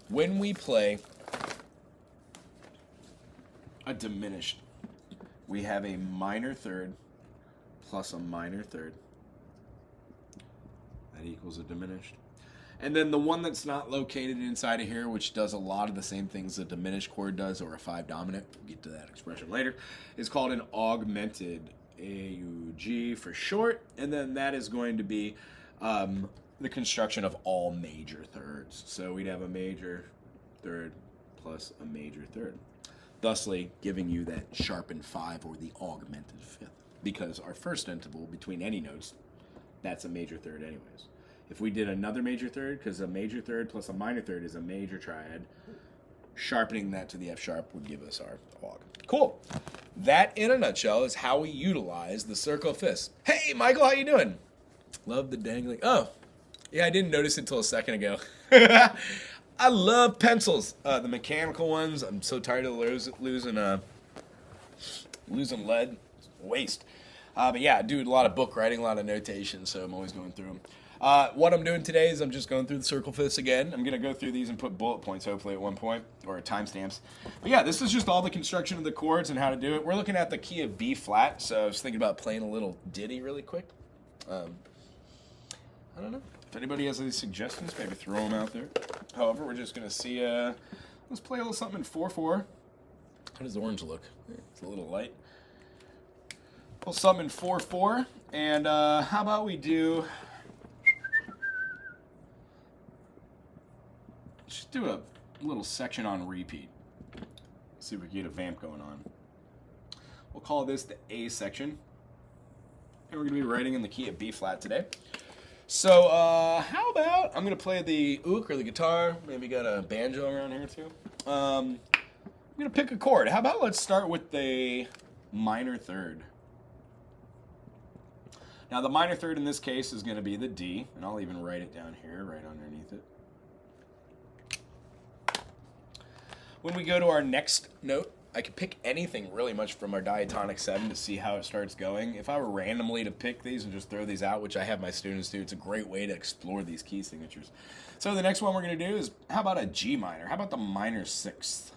When we play a diminished, we have a minor third plus a minor third. That equals a diminished. And then the one that's not located inside of here, which does a lot of the same things a diminished chord does, or a 5 dominant, we'll get to that expression later, is called an augmented, AUG for short. And then that is going to be the construction of all major thirds. So we'd have a major third plus a major third, thusly giving you that sharpened 5 or the augmented 5th. Because our first interval between any notes, that's a major third anyways. If we did another major third, because a major third plus a minor third is a major triad, sharpening that to the F sharp would give us our aug. Cool. That, in a nutshell, is how we utilize the circle of fifths. Hey, Michael, how you doing? Love the dangling. Oh, yeah, I didn't notice it until a second ago. I love pencils. The mechanical ones. I'm so tired of losing lead. It's a waste. But yeah, I do a lot of book writing, a lot of notation, so I'm always going through them. What I'm doing today is I'm just going through the circle fifths again. I'm going to go through these and put bullet points, hopefully, at one point, or timestamps. But yeah, this is just all the construction of the chords and how to do it. We're looking at the key of B flat, so I was thinking about playing a little ditty really quick. I don't know. If anybody has any suggestions, maybe throw them out there. However, we're just going to see, let's play a little something in 4/4. How does the orange look? It's a little light. A little something in 4/4. And how about we do... Just do a little section on repeat. See if we can get a vamp going on. We'll call this the A section. And we're going to be writing in the key of B flat today. So, how about, I'm going to play the ook or the guitar. Maybe got a banjo around here too. I'm going to pick a chord. How about let's start with the minor third. Now, the minor third in this case is going to be the D. And I'll even write it down here, right underneath it. When we go to our next note, I could pick anything really much from our diatonic 7 to see how it starts going. If I were randomly to pick these and just throw these out, which I have my students do, it's a great way to explore these key signatures. So the next one we're going to do is, how about a G minor? How about the minor 6th?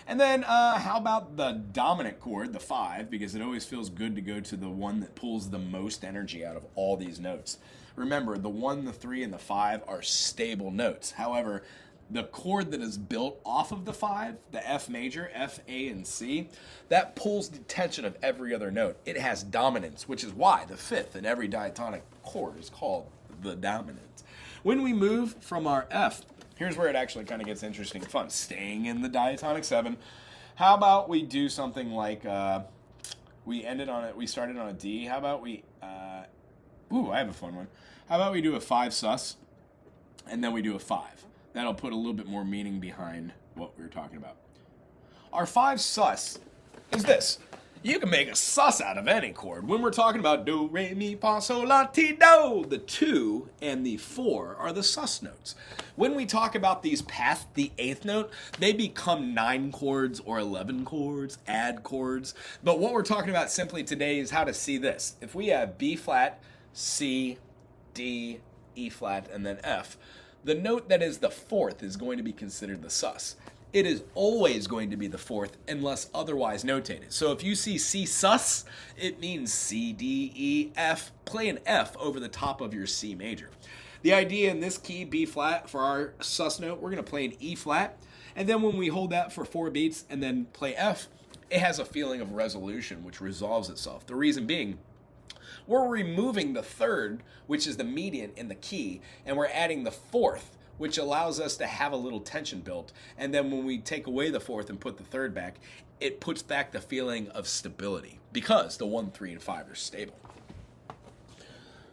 And then how about the dominant chord, the 5, because it always feels good to go to the one that pulls the most energy out of all these notes. Remember, the 1, the 3, and the 5 are stable notes. However, the chord that is built off of the 5, the F major, F, A, and C, that pulls the tension of every other note. It has dominance, which is why the 5th in every diatonic chord is called the dominant. When we move from our F, here's where it actually kind of gets interesting and fun. Staying in the diatonic 7, how about we do something like, we started on a D. How about we, I have a fun one. How about we do a 5 sus, and then we do a 5. That'll put a little bit more meaning behind what we were talking about. Our 5 sus is this. You can make a sus out of any chord. When we're talking about do, re, mi, fa, sol, la, ti, do, the 2 and the 4 are the sus notes. When we talk about these past the 8th note, they become 9 chords or 11 chords, add chords. But what we're talking about simply today is how to see this. If we have B flat, C, D, E flat, and then F, the note that is the 4th is going to be considered the sus. It is always going to be the 4th unless otherwise notated. So if you see C sus, it means C, D, E, F. Play an F over the top of your C major. The idea in this key, B flat, for our sus note, we're going to play an E flat. And then when we hold that for 4 beats and then play F, it has a feeling of resolution, which resolves itself. The reason being, we're removing the 3rd, which is the median in the key, and we're adding the 4th, which allows us to have a little tension built. And then when we take away the 4th and put the 3rd back, it puts back the feeling of stability because the 1, 3, and 5 are stable.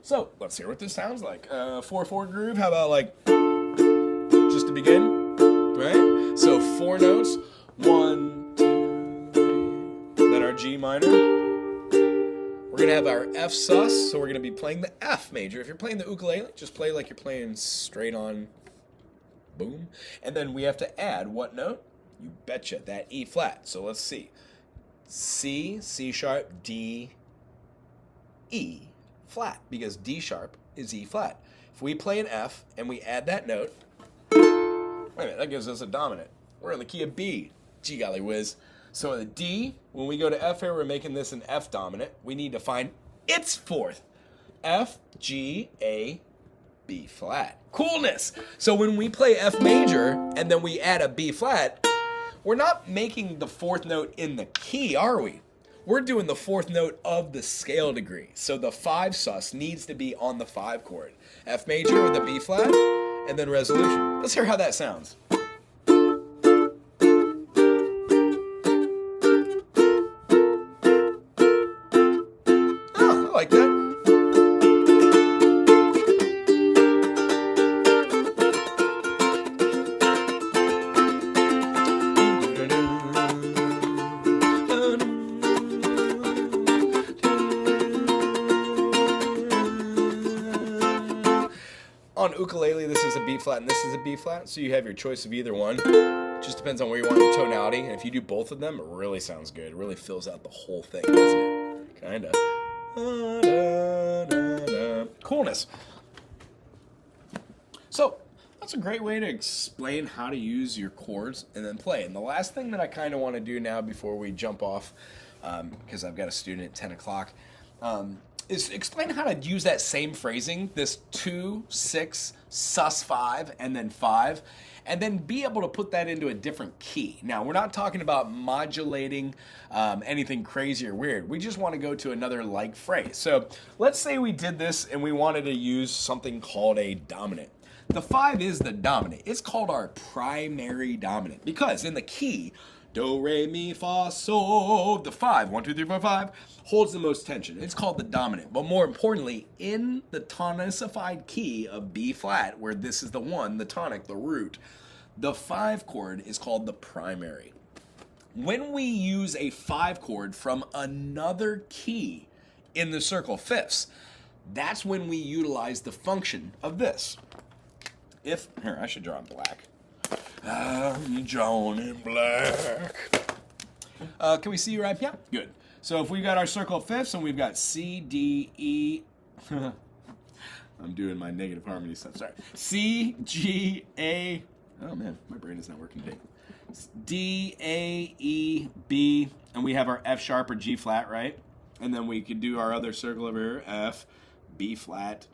So let's hear what this sounds like. 4/4 groove. How about like just to begin, right? So 4 notes, 1, 2, 3. Then our G minor. We're going to have our F sus, so we're going to be playing the F major. If you're playing the ukulele, just play like you're playing straight on, boom. And then we have to add what note? You betcha, that E flat. So let's see. C, C sharp, D, E flat, because D sharp is E flat. If we play an F and we add that note, wait a minute, that gives us a dominant. We're in the key of B. Gee golly whiz. So the D, when we go to F here, we're making this an F dominant. We need to find its fourth. F, G, A, B flat. Coolness. So when we play F major and then we add a B flat, we're not making the fourth note in the key, are we? We're doing the fourth note of the scale degree. So the 5 sus needs to be on the 5 chord. F major with the B flat, and then resolution. Let's hear how that sounds. Oh, I like that. On ukulele, this is a B flat and this is a B flat, so you have your choice of either one. It just depends on where you want your tonality, and if you do both of them, it really sounds good. It really fills out the whole thing, doesn't it? Kinda. Coolness. So, that's a great way to explain how to use your chords and then play. And the last thing that I kind of want to do now before we jump off, because I've got a student at 10 o'clock, is explain how to use that same phrasing, this 2, 6, sus 5, and then 5, and then be able to put that into a different key. Now, we're not talking about modulating anything crazy or weird. We just want to go to another like phrase. So let's say we did this and we wanted to use something called a dominant. The 5 is the dominant. It's called our primary dominant because in the key, do, re, mi, fa, sol, the 5, 1, 2, 3, 4, 5, holds the most tension. It's called the dominant. But more importantly, in the tonicified key of B flat, where this is the 1, the tonic, the root, the 5 chord is called the primary. When we use a 5 chord from another key in the circle fifths, that's when we utilize the function of this. Here, I should draw in black. I'm drawn in black. Can we see you right? Yeah, good. So if we've got our circle of fifths and we've got C, D, E. I'm doing my negative harmony stuff. Sorry. C, G, A. Oh man, my brain is not working today. D, A, E, B, and we have our F sharp or G flat, right? And then we could do our other circle over here: F, B flat,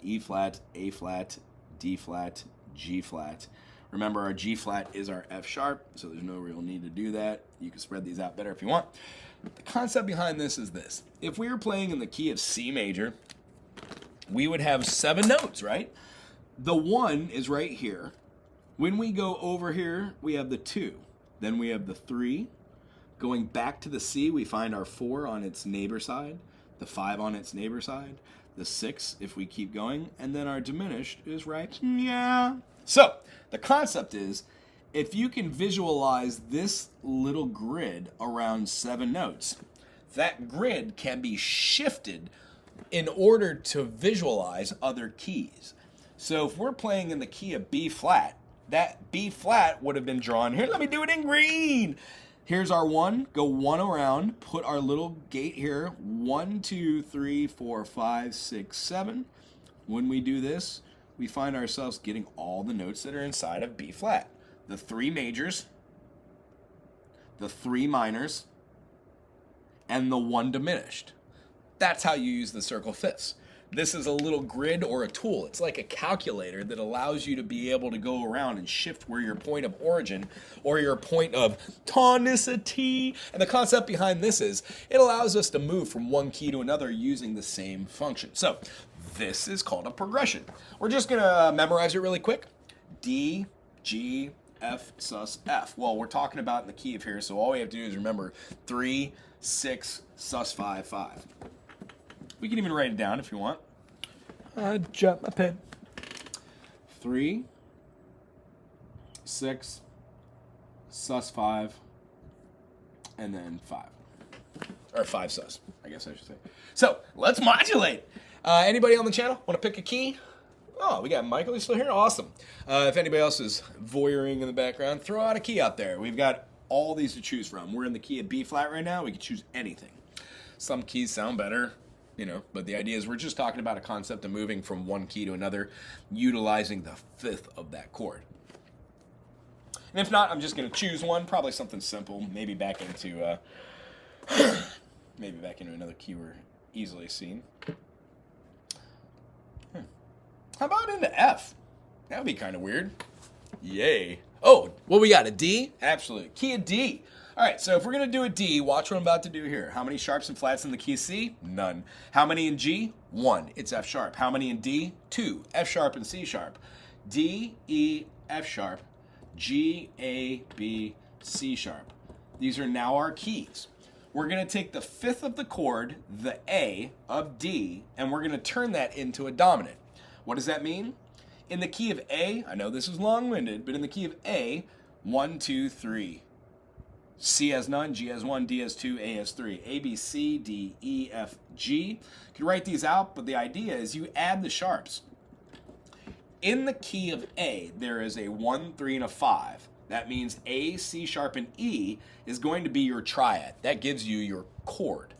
E flat, A flat, D flat, G flat. Remember, our G flat is our F sharp, so there's no real need to do that. You can spread these out better if you want. The concept behind this is this. If we were playing in the key of C major, we would have 7 notes, right? The 1 is right here. When we go over here, we have the 2. Then we have the 3. Going back to the C, we find our 4 on its neighbor side, the 5 on its neighbor side, the 6 if we keep going, and then our diminished is right here. So, the concept is, if you can visualize this little grid around 7 notes, that grid can be shifted in order to visualize other keys. So if we're playing in the key of B flat, that B flat would have been drawn here. Let me do it in green. Here's our 1. Go 1 around. Put our little gate here. 1, 2, 3, 4, 5, 6, 7. When we do this, we find ourselves getting all the notes that are inside of B flat. The 3 majors, the 3 minors, and the 1 diminished. That's how you use the circle fifths. This is a little grid or a tool. It's like a calculator that allows you to be able to go around and shift where your point of origin or your point of tonicity. And the concept behind this is it allows us to move from one key to another using the same function. So this is called a progression. We're just going to memorize it really quick. D, G, F, sus, F. Well, we're talking about in the key of here, so all we have to do is remember 3, 6, sus, 5, 5. We can even write it down if you want. Drop my pen. 3, 6, sus 5, and then 5. Or 5 sus, I guess I should say. So, let's modulate. Anybody on the channel want to pick a key? Oh, we got Michael. He's still here? Awesome. If anybody else is voyeuring in the background, throw out a key out there. We've got all these to choose from. We're in the key of B flat right now. We can choose anything. Some keys sound better, but the idea is we're just talking about a concept of moving from one key to another, utilizing the fifth of that chord. And if not, I'm just going to choose one, probably something simple, maybe back into another key we're easily seen. How about into F? That would be kind of weird. Yay. Oh, what we got, a D? Absolutely. Key of D. All right, so if we're going to do a D, watch what I'm about to do here. How many sharps and flats in the key of C? None. How many in G? 1. It's F sharp. How many in D? 2. F sharp and C sharp. D, E, F sharp, G, A, B, C sharp. These are now our keys. We're going to take the fifth of the chord, the A of D, and we're going to turn that into a dominant. What does that mean? In the key of A, I know this is long-winded, but in the key of A, 1, 2, 3. C has none, G has 1, D has 2, A has 3. A, B, C, D, E, F, G. You can write these out, but the idea is you add the sharps. In the key of A, there is a 1, 3, and a 5. That means A, C sharp, and E is going to be your triad. That gives you your chord.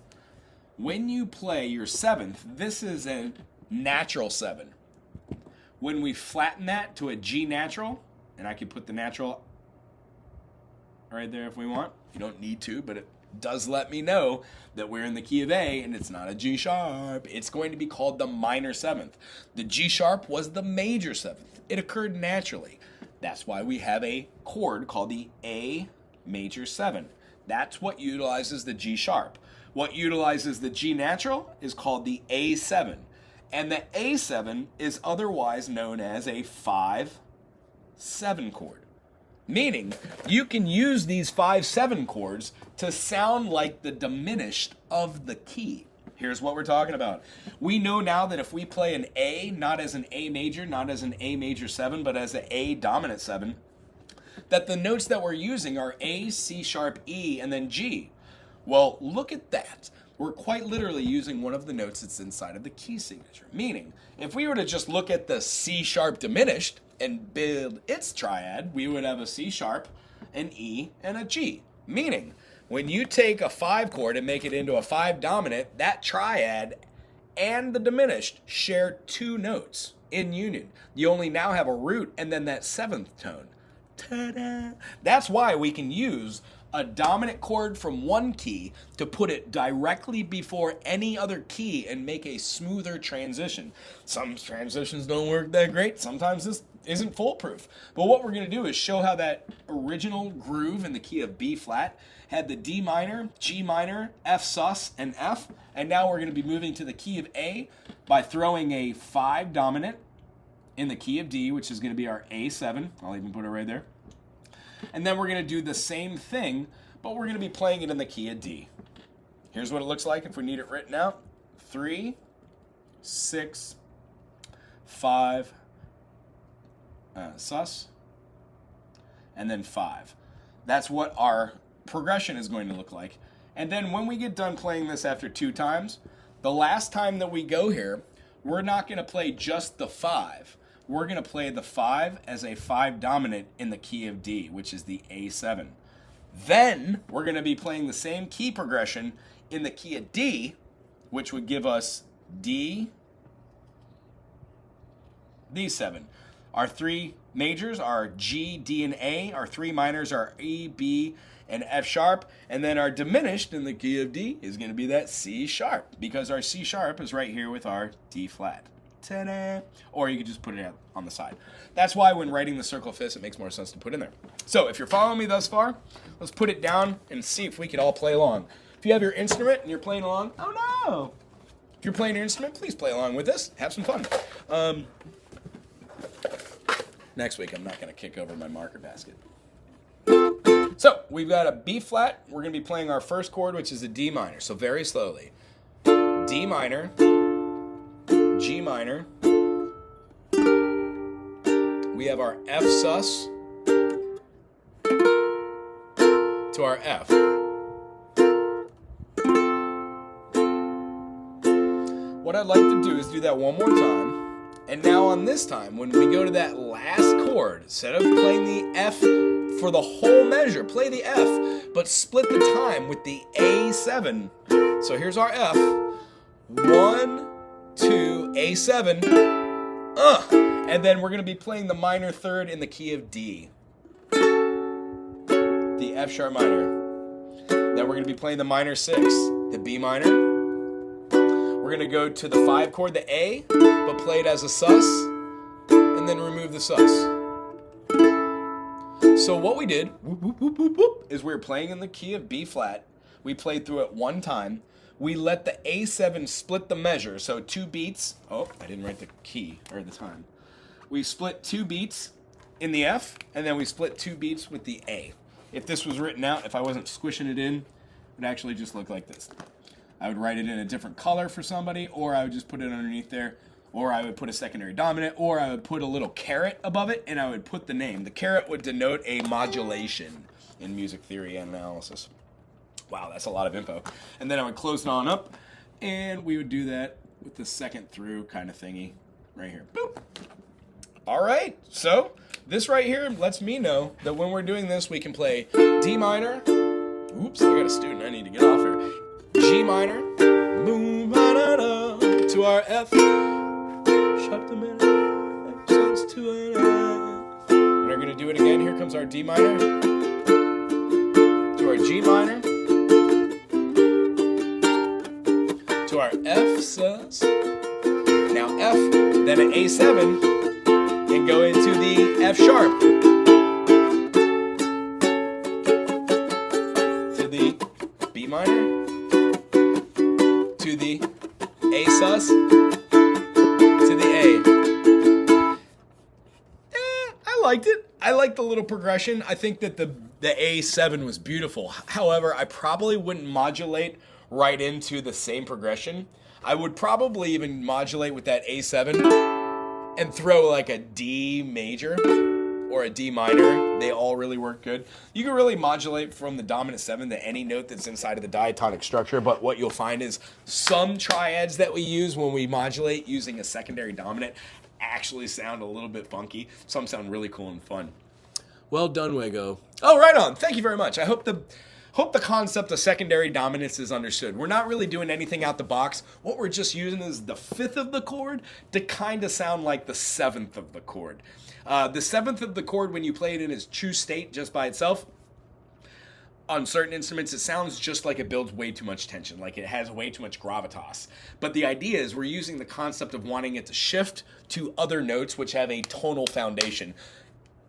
When you play your seventh, this is a natural 7. When we flatten that to a G natural, and I could put the natural right there if we want. You don't need to, but it does let me know that we're in the key of A and it's not a G sharp. It's going to be called the minor 7th. The G sharp was the major 7th. It occurred naturally. That's why we have a chord called the A major 7. That's what utilizes the G sharp. What utilizes the G natural is called the A7. And the A7 is otherwise known as a 5-7 chord. Meaning, you can use these 5-7 chords to sound like the diminished of the key. Here's what we're talking about. We know now that if we play an A, not as an A major, not as an A major 7, but as an A dominant 7, that the notes that we're using are A, C sharp, E, and then G. Well, look at that. We're quite literally using one of the notes that's inside of the key signature. Meaning, if we were to just look at the C sharp diminished and build its triad, we would have a C sharp, an E, and a G. Meaning, when you take a 5 chord and make it into a 5 dominant, that triad and the diminished share 2 notes in union. You only now have a root and then that 7th tone. Ta-da! That's why we can use a dominant chord from one key to put it directly before any other key and make a smoother transition. Some transitions don't work that great. Sometimes this isn't foolproof. But what we're going to do is show how that original groove in the key of B flat had the D minor, G minor, F sus, and F. And now we're going to be moving to the key of A by throwing a 5 dominant in the key of D, which is going to be our A7. I'll even put it right there. And then we're going to do the same thing, but we're going to be playing it in the key of D. Here's what it looks like if we need it written out. 3, 6, 5, sus, and then 5. That's what our progression is going to look like. And then when we get done playing this after 2 times, the last time that we go here, we're not going to play just the 5. We're going to play the 5 as a 5 dominant in the key of D, which is the A7. Then we're going to be playing the same key progression in the key of D, which would give us D, D7. Our 3 majors are G, D, and A. Our 3 minors are E, B, and F sharp. And then our diminished in the key of D is going to be that C sharp, because our C sharp is right here with our D flat. Ta-da! Or you could just put it on the side. That's why when writing the circle of fifths, it makes more sense to put in there. So if you're following me thus far, let's put it down and see if we could all play along. If you have your instrument and you're playing along, oh no! If you're playing your instrument, please play along with us. Have some fun. Next week, I'm not going to kick over my marker basket. So we've got a B flat. We're going to be playing our first chord, which is a D minor. So very slowly. D minor, G minor. We have our F sus to our F. what I'd like to do is do that one more time. And now on this time, when we go to that last chord, instead of playing the F for the whole measure, play the F, but split the time with the A7. So here's our F. 1, 2, A7. And then we're going to be playing the minor third in the key of D. The F sharp minor. Then we're going to be playing the minor 6, the B minor. We're going to go to the 5 chord, the A, but play it as a sus, and then remove the sus. So what we did is we were playing in the key of B flat. We played through it one time. We let the A7 split the measure, so 2 beats. Oh, I didn't write the key or the time. We split 2 beats in the F, and then we split 2 beats with the A. If this was written out, if I wasn't squishing it in, it would actually just look like this. I would write it in a different color for somebody, or I would just put it underneath there, or I would put a secondary dominant, or I would put a little caret above it, and I would put the name. The caret would denote a modulation in music theory and analysis. Wow, that's a lot of info. And then I would close it on up, and we would do that with the second through kind of thingy right here. Boop. All right, so this right here lets me know that when we're doing this, we can play D minor. Oops, I got a student. I need to get off here. G minor, boom, ba-da-da, to our F, sharp diminished, sus to an F. And we're going to do it again. Here comes our D minor, to our G minor, to our F sus. Now F, then an A7, and go into the F sharp, to the B minor, to the A sus, to the A. I liked it. I liked the little progression. I think that the A7 was beautiful. However, I probably wouldn't modulate right into the same progression. I would probably even modulate with that A7 and throw like a D major or a D minor. They all really work good. You can really modulate from the dominant 7 to any note that's inside of the diatonic structure, but what you'll find is some triads that we use when we modulate using a secondary dominant actually sound a little bit funky. Some sound really cool and fun. Well done, Wago. Oh, right on. Thank you very much. I hope the concept of secondary dominance is understood. We're not really doing anything out the box. What we're just using is the 5th of the chord to kind of sound like the 7th of the chord. The 7th of the chord, when you play it in its true state just by itself, on certain instruments, it sounds just like it builds way too much tension, like it has way too much gravitas. But the idea is we're using the concept of wanting it to shift to other notes which have a tonal foundation.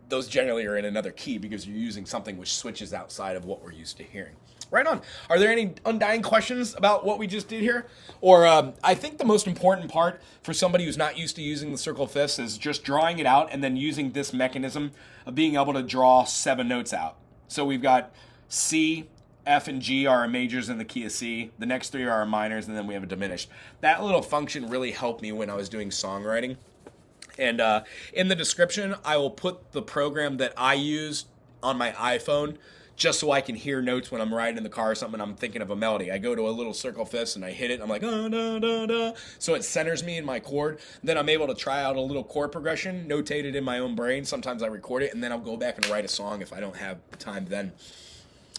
Those generally are in another key because you're using something which switches outside of what we're used to hearing. Right on. Are there any undying questions about what we just did here? Or I think the most important part for somebody who's not used to using the circle of fifths is just drawing it out and then using this mechanism of being able to draw 7 notes out. So we've got C, F, and G are our majors in the key of C. The next 3 are our minors, and then we have a diminished. That little function really helped me when I was doing songwriting. And in the description, I will put the program that I use on my iPhone just so I can hear notes when I'm riding in the car or something and I'm thinking of a melody. I go to a little circle fifths and I hit it and I'm like, oh, da, da, da. So it centers me in my chord. Then I'm able to try out a little chord progression, notate it in my own brain. Sometimes I record it and then I'll go back and write a song if I don't have time then.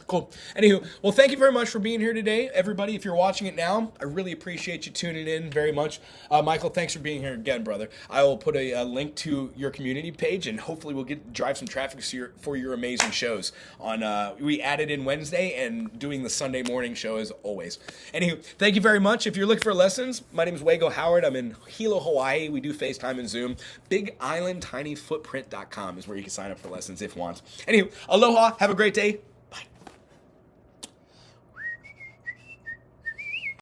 Cool. Anywho, well, thank you very much for being here today. Everybody, if you're watching it now, I really appreciate you tuning in very much. Michael, thanks for being here again, brother. I will put a link to your community page, and hopefully we'll drive some traffic for your amazing shows. We added in Wednesday and doing the Sunday morning show as always. Anywho, thank you very much. If you're looking for lessons, my name is Wago Howard. I'm in Hilo, Hawaii. We do FaceTime and Zoom. BigIslandTinyFootprint.com is where you can sign up for lessons if you want. Anywho, aloha. Have a great day.